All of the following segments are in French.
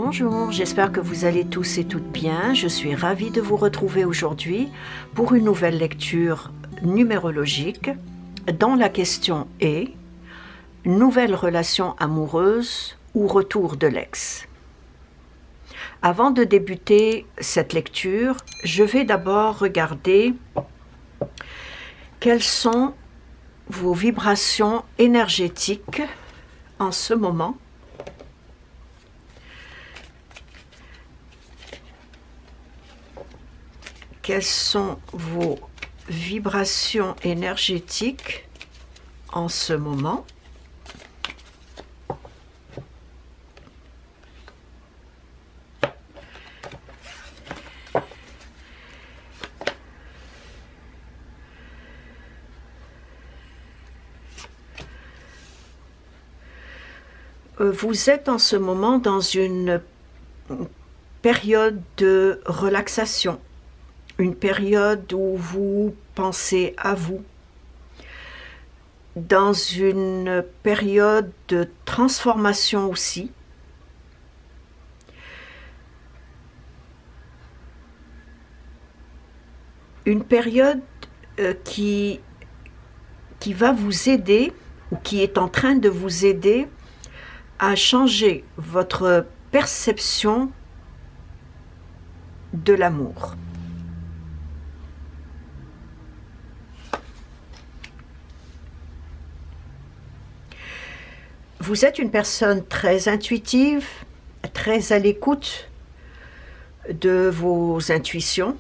Bonjour, j'espère que vous allez tous et toutes bien. Je suis ravie de vous retrouver aujourd'hui pour une nouvelle lecture numérologique dont la question est « Nouvelle relation amoureuse ou retour de l'ex ?» Avant de débuter cette lecture, je vais d'abord regarder quelles sont vos vibrations énergétiques en ce moment. Quelles sont vos vibrations énergétiques en ce moment? Vous êtes en ce moment dans une période de relaxation. Une période où vous pensez à vous, dans une période de transformation aussi. Une période qui va vous aider, ou qui est en train de vous aider à changer votre perception de l'amour. Vous êtes une personne très intuitive, très à l'écoute de vos intuitions.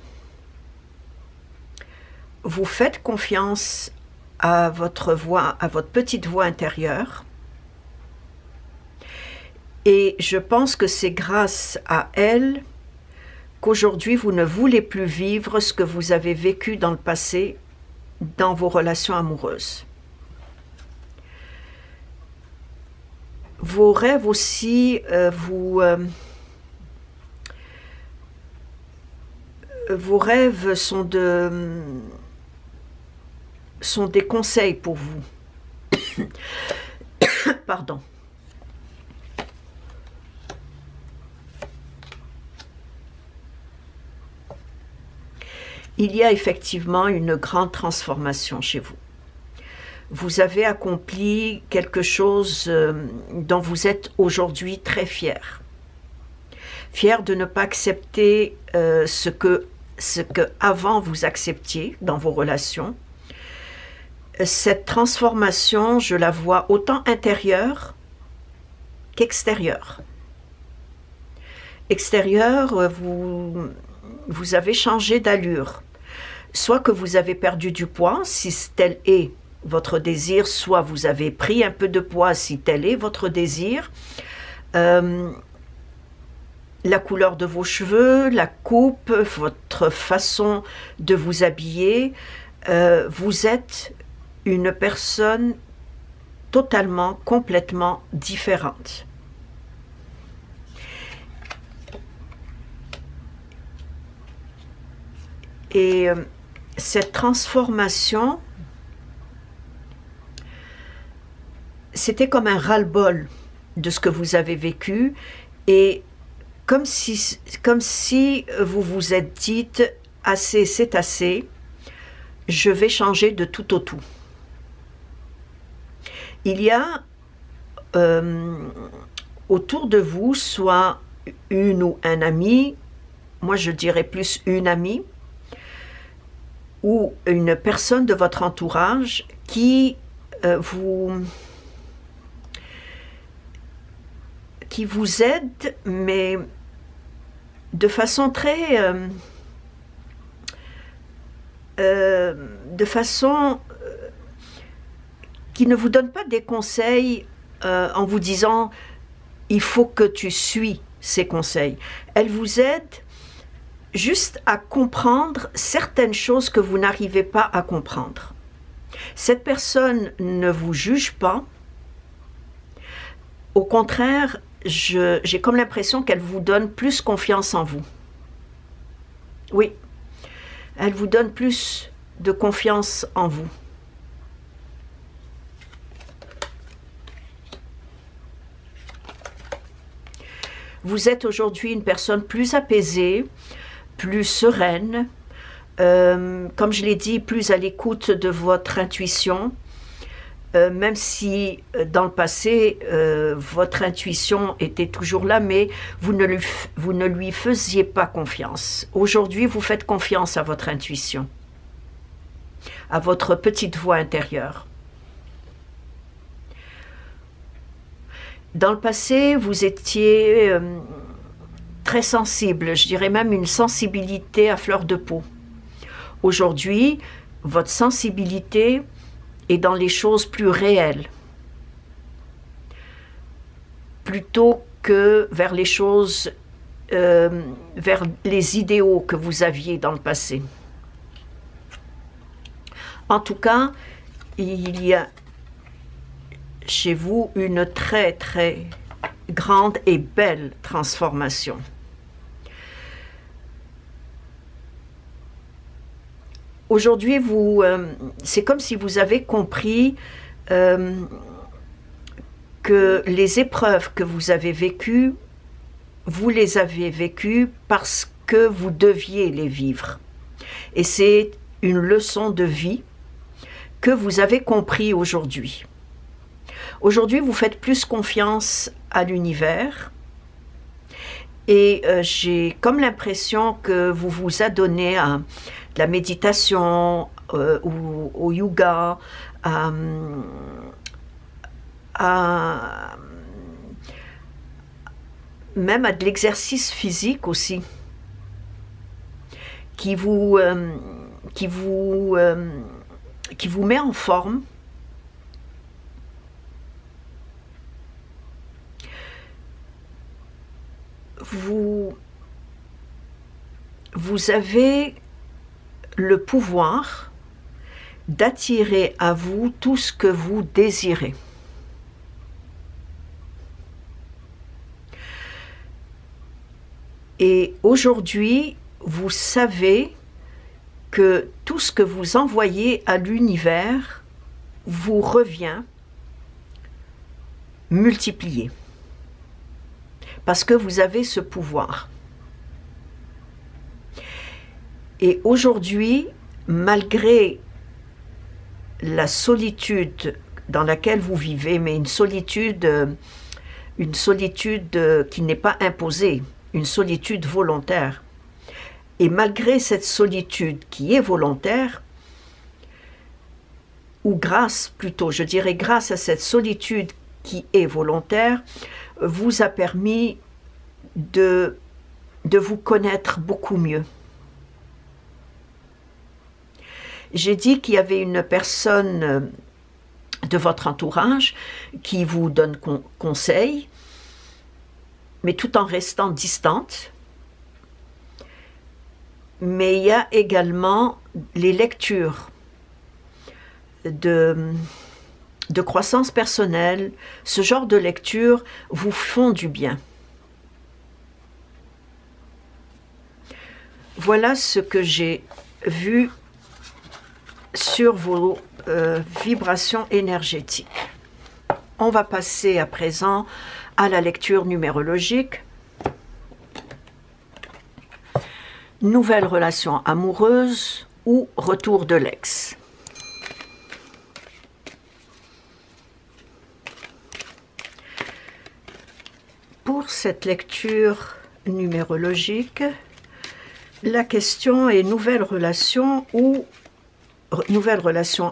Vous faites confiance à votre voix, à votre petite voix intérieure. Et je pense que c'est grâce à elle qu'aujourd'hui vous ne voulez plus vivre ce que vous avez vécu dans le passé dans vos relations amoureuses. Vos rêves aussi vos rêves sont des conseils pour vous. Pardon. Il y a effectivement une grande transformation chez vous. Vous avez accompli quelque chose dont vous êtes aujourd'hui très fier. Fier de ne pas accepter ce que avant vous acceptiez dans vos relations. Cette transformation, je la vois autant intérieure qu'extérieure. Extérieure, vous avez changé d'allure. Soit que vous avez perdu du poids, si tel est votre désir, soit vous avez pris un peu de poids, si tel est votre désir. La couleur de vos cheveux, la coupe, votre façon de vous habiller, vous êtes une personne totalement, complètement différente. Et cette transformation, c'était comme un ras-le-bol de ce que vous avez vécu, et comme si vous vous êtes dites « assez, c'est assez, je vais changer de tout au tout ». Il y a autour de vous soit une ou un ami, moi je dirais plus une amie, ou une personne de votre entourage qui vous aide, mais de façon très... de façon qui ne vous donne pas des conseils en vous disant « il faut que tu suis ces conseils ». Elle vous aide juste à comprendre certaines choses que vous n'arrivez pas à comprendre. Cette personne ne vous juge pas. Au contraire, j'ai comme l'impression qu'elle vous donne plus confiance en vous. Oui, elle vous donne plus de confiance en vous. Vous êtes aujourd'hui une personne plus apaisée, plus sereine, comme je l'ai dit, plus à l'écoute de votre intuition, même si dans le passé, votre intuition était toujours là, mais vous ne lui faisiez pas confiance. Aujourd'hui, vous faites confiance à votre intuition, à votre petite voix intérieure. Dans le passé, vous étiez très sensible, je dirais même une sensibilité à fleur de peau. Aujourd'hui, votre sensibilité est dans les choses plus réelles, plutôt que vers les choses, vers les idéaux que vous aviez dans le passé. En tout cas, il y a chez vous une très très grande et belle transformation. Aujourd'hui, c'est comme si vous avez compris que les épreuves que vous avez vécues, vous les avez vécues parce que vous deviez les vivre. Et c'est une leçon de vie que vous avez compris aujourd'hui. Aujourd'hui, vous faites plus confiance à l'univers et j'ai comme l'impression que vous vous adonnez à la méditation, au yoga, même à de l'exercice physique aussi, qui vous met en forme. Vous avez le pouvoir d'attirer à vous tout ce que vous désirez. Et aujourd'hui, vous savez que tout ce que vous envoyez à l'univers vous revient multiplié. Parce que vous avez ce pouvoir. Et aujourd'hui, malgré la solitude dans laquelle vous vivez, mais une solitude qui n'est pas imposée, une solitude volontaire. Et malgré cette solitude qui est volontaire, ou grâce plutôt, je dirais grâce à cette solitude qui est volontaire, vous a permis de vous connaître beaucoup mieux. J'ai dit qu'il y avait une personne de votre entourage qui vous donne conseil, mais tout en restant distante. Mais il y a également les lectures de croissance personnelle. Ce genre de lecture vous font du bien. Voilà ce que j'ai vu sur vos vibrations énergétiques. On va passer à présent à la lecture numérologique. Nouvelle relation amoureuse ou retour de l'ex. Pour cette lecture numérologique, la question est nouvelle relation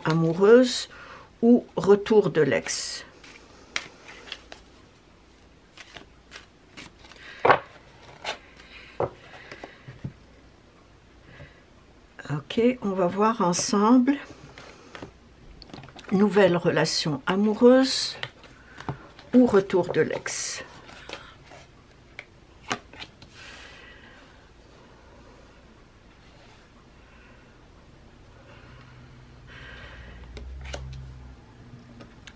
amoureuse ou retour de l'ex. Ok, on va voir ensemble. Nouvelle relation amoureuse ou retour de l'ex.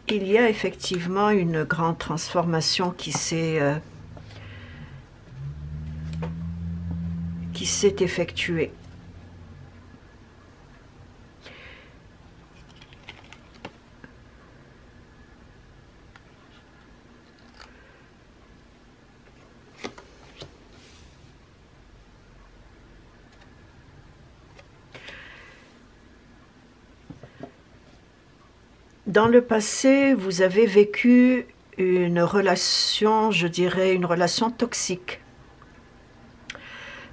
Il y a effectivement une grande transformation qui s'est effectuée. Dans le passé, vous avez vécu une relation, je dirais, une relation toxique,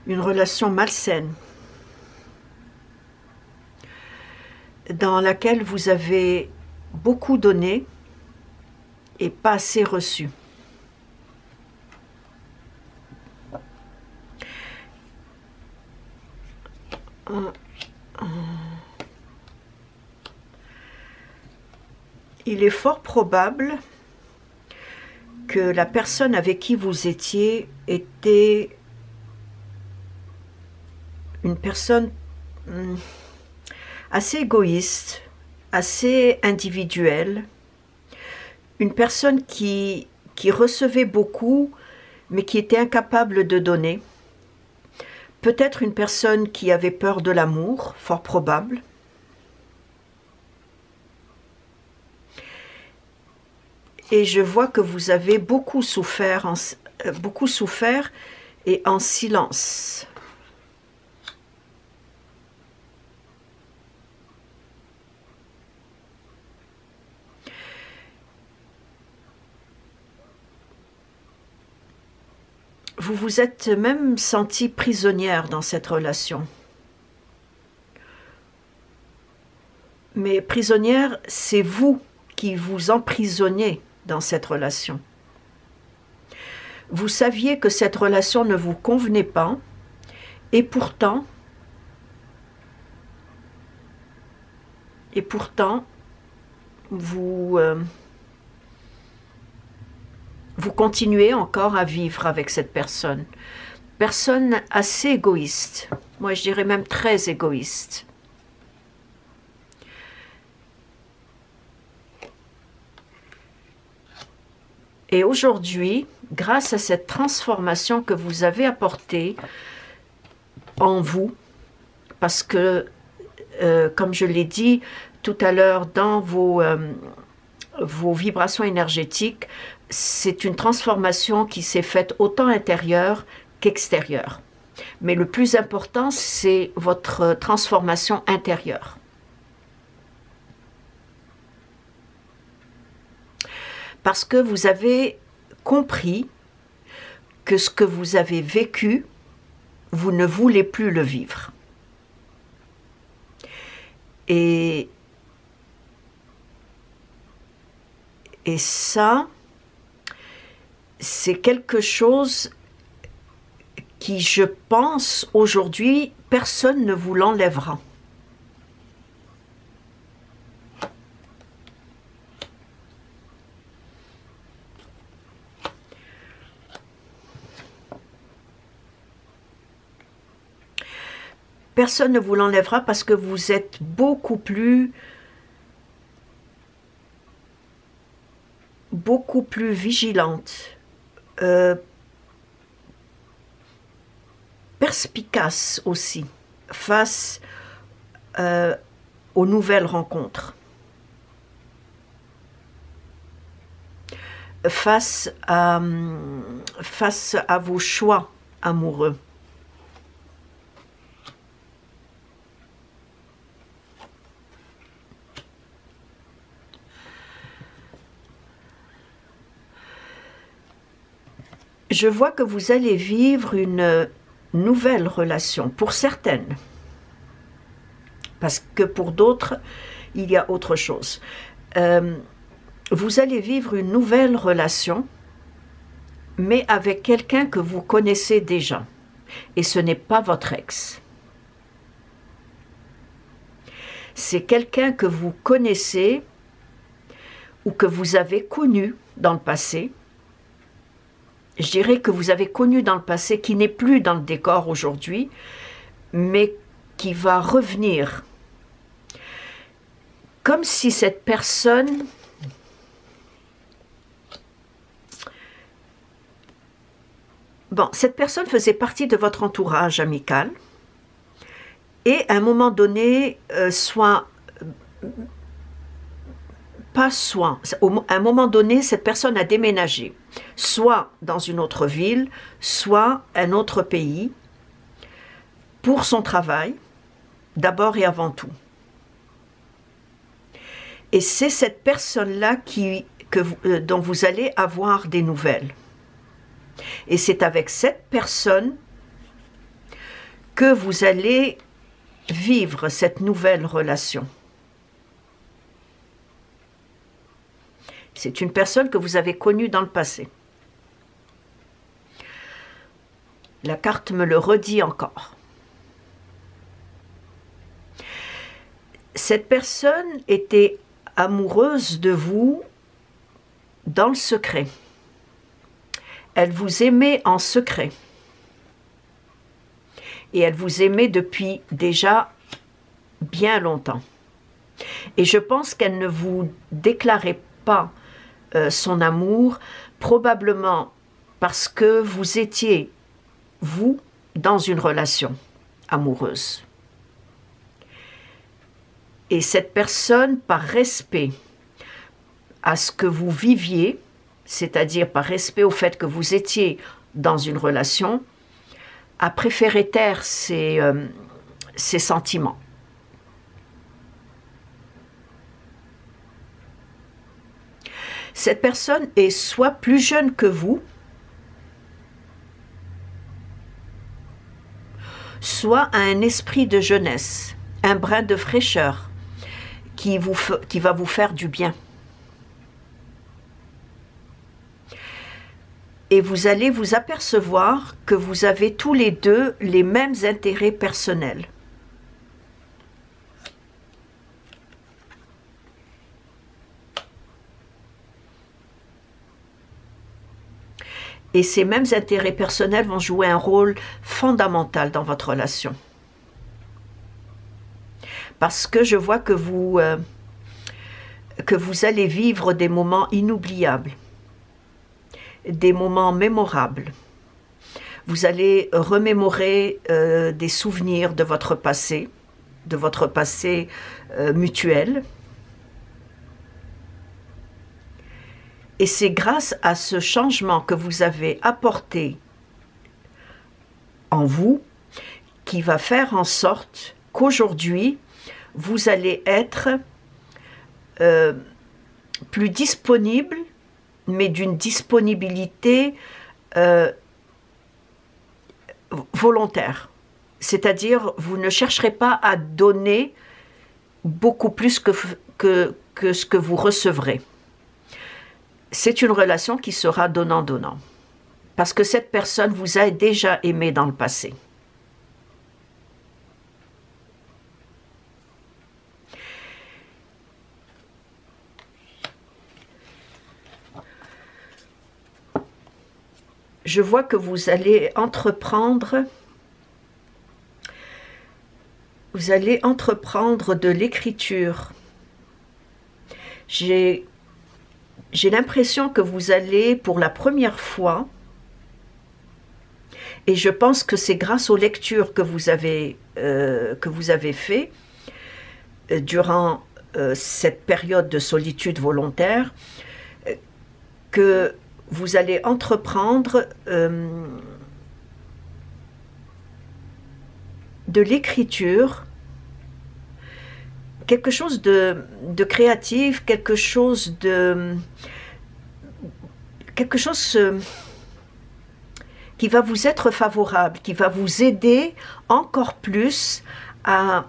une relation malsaine, dans laquelle vous avez beaucoup donné et pas assez reçu. Il est fort probable que la personne avec qui vous étiez était une personne assez égoïste, assez individuelle, une personne qui recevait beaucoup, mais qui était incapable de donner. Peut-être une personne qui avait peur de l'amour, fort probable. Et je vois que vous avez beaucoup souffert et en silence. Vous vous êtes même sentie prisonnière dans cette relation. Mais prisonnière, c'est vous qui vous emprisonnez dans cette relation. Vous saviez que cette relation ne vous convenait pas, et pourtant, vous continuez encore à vivre avec cette personne. Personne assez égoïste, moi je dirais même très égoïste. Et aujourd'hui, grâce à cette transformation que vous avez apportée en vous, parce que, comme je l'ai dit tout à l'heure, dans vos vibrations énergétiques, c'est une transformation qui s'est faite autant intérieure qu'extérieure. Mais le plus important, c'est votre transformation intérieure. Parce que vous avez compris que ce que vous avez vécu, vous ne voulez plus le vivre. Et ça, c'est quelque chose qui, je pense, aujourd'hui, personne ne vous l'enlèvera. Personne ne vous l'enlèvera parce que vous êtes beaucoup plus vigilante, perspicace aussi, face aux nouvelles rencontres, face à vos choix amoureux. Je vois que vous allez vivre une nouvelle relation, pour certaines, parce que pour d'autres, il y a autre chose. Vous allez vivre une nouvelle relation, mais avec quelqu'un que vous connaissez déjà, et ce n'est pas votre ex. C'est quelqu'un que vous connaissez ou que vous avez connu dans le passé. Je dirais que vous avez connu dans le passé, qui n'est plus dans le décor aujourd'hui, mais qui va revenir. Comme si cette personne cette personne faisait partie de votre entourage amical, et à un moment donné, à un moment donné, cette personne a déménagé, soit dans une autre ville, soit un autre pays, pour son travail, d'abord et avant tout. Et c'est cette personne-là dont vous allez avoir des nouvelles. Et c'est avec cette personne que vous allez vivre cette nouvelle relation. C'est une personne que vous avez connue dans le passé. La carte me le redit encore. Cette personne était amoureuse de vous dans le secret. Elle vous aimait en secret. Et elle vous aimait depuis déjà bien longtemps. Et je pense qu'elle ne vous déclarait pas son amour, probablement parce que vous étiez, vous, dans une relation amoureuse. Et cette personne, par respect à ce que vous viviez, c'est-à-dire par respect au fait que vous étiez dans une relation, a préféré taire ses sentiments. Cette personne est soit plus jeune que vous, soit a un esprit de jeunesse, un brin de fraîcheur qui va vous faire du bien. Et vous allez vous apercevoir que vous avez tous les deux les mêmes intérêts personnels. Et ces mêmes intérêts personnels vont jouer un rôle fondamental dans votre relation. Parce que je vois que vous allez vivre des moments inoubliables, des moments mémorables. Vous allez remémorer des souvenirs de votre passé mutuel. Et c'est grâce à ce changement que vous avez apporté en vous qui va faire en sorte qu'aujourd'hui, vous allez être plus disponible, mais d'une disponibilité volontaire. C'est-à-dire, vous ne chercherez pas à donner beaucoup plus que ce que vous recevrez. C'est une relation qui sera donnant-donnant. Parce que cette personne vous a déjà aimé dans le passé. Je vois que vous allez entreprendre de l'écriture. J'ai l'impression que vous allez, pour la première fois, et je pense que c'est grâce aux lectures que vous avez fait durant cette période de solitude volontaire, que vous allez entreprendre de l'écriture, quelque chose de créatif, quelque chose qui va vous être favorable, qui va vous aider encore plus à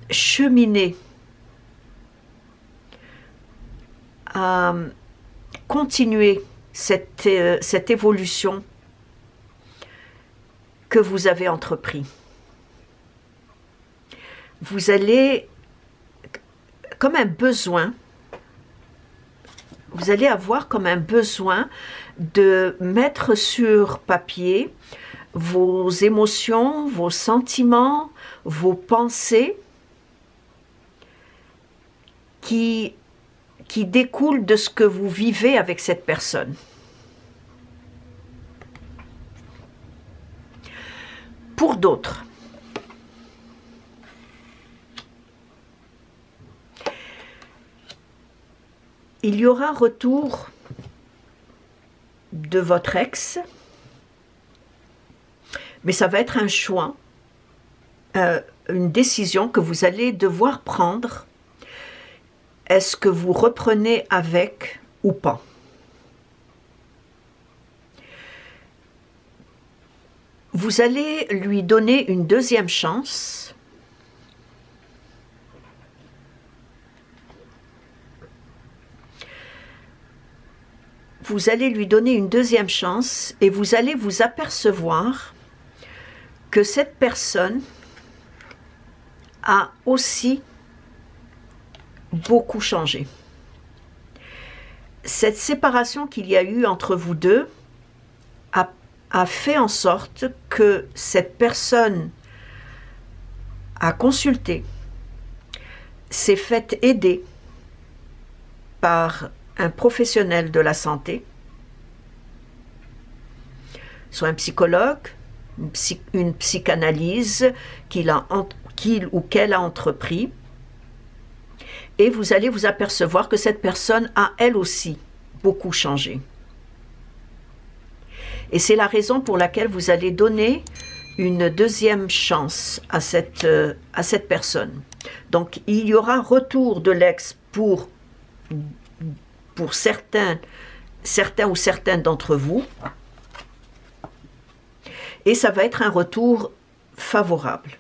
cheminer, à continuer cette évolution que vous avez entrepris. Vous allez vous allez avoir comme un besoin de mettre sur papier vos émotions, vos sentiments, vos pensées qui découlent de ce que vous vivez avec cette personne. Pour d'autres, il y aura retour de votre ex, mais ça va être un choix, une décision que vous allez devoir prendre est-ce que vous reprenez avec ou pas? Vous allez lui donner une deuxième chance. Vous allez lui donner une deuxième chance et vous allez vous apercevoir que cette personne a aussi beaucoup changé. Cette séparation qu'il y a eu entre vous deux a fait en sorte que cette personne a consulté, s'est faite aider par un professionnel de la santé, soit un psychologue, une psychanalyse qu'il ou qu'elle a entrepris, et vous allez vous apercevoir que cette personne a elle aussi beaucoup changé. Et c'est la raison pour laquelle vous allez donner une deuxième chance à cette personne. Donc il y aura retour de l'ex pour certains ou certaines d'entre vous, et ça va être un retour favorable,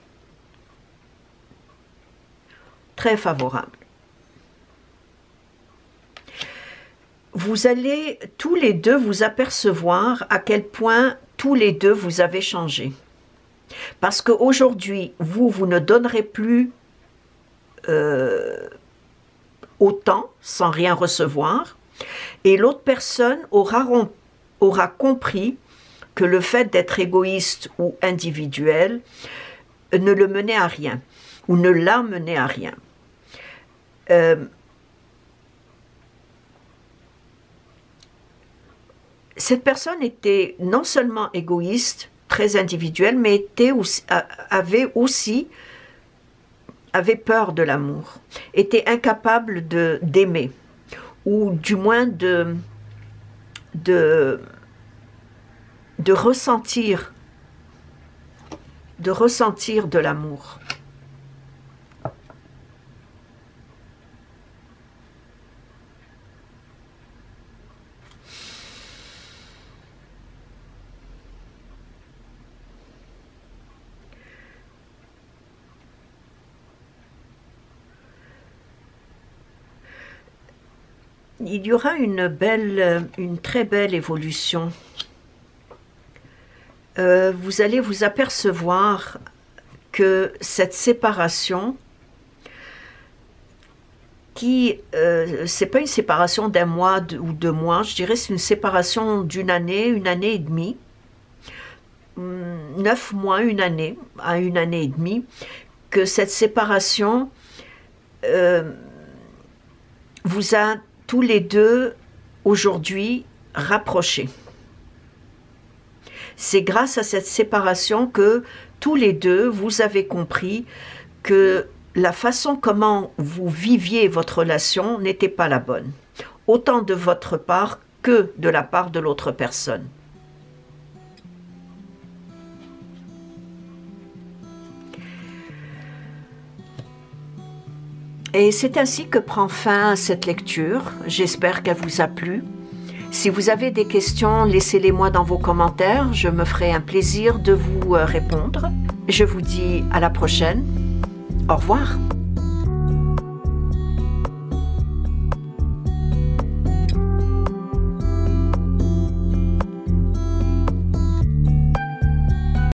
très favorable. Vous allez tous les deux vous apercevoir à quel point tous les deux vous avez changé. Parce qu'aujourd'hui, vous ne donnerez plus autant sans rien recevoir, et l'autre personne aura compris que le fait d'être égoïste ou individuel ne le menait à rien, ou ne l'a mené à rien. Cette personne était non seulement égoïste, très individuelle, mais avait peur de l'amour, était incapable d'aimer, ou du moins de ressentir de l'amour. Il y aura une très belle évolution. Vous allez vous apercevoir que cette séparation, c'est pas une séparation d'un mois ou 2 mois, je dirais c'est une séparation d'une année, 1 année et demie, 9 mois, 1 année, à 1 année et demie, que cette séparation vous a tous les deux aujourd'hui rapprochés. C'est grâce à cette séparation que tous les deux vous avez compris que la façon comment vous viviez votre relation n'était pas la bonne, autant de votre part que de la part de l'autre personne. Et c'est ainsi que prend fin cette lecture. J'espère qu'elle vous a plu. Si vous avez des questions, laissez-les-moi dans vos commentaires. Je me ferai un plaisir de vous répondre. Je vous dis à la prochaine. Au revoir.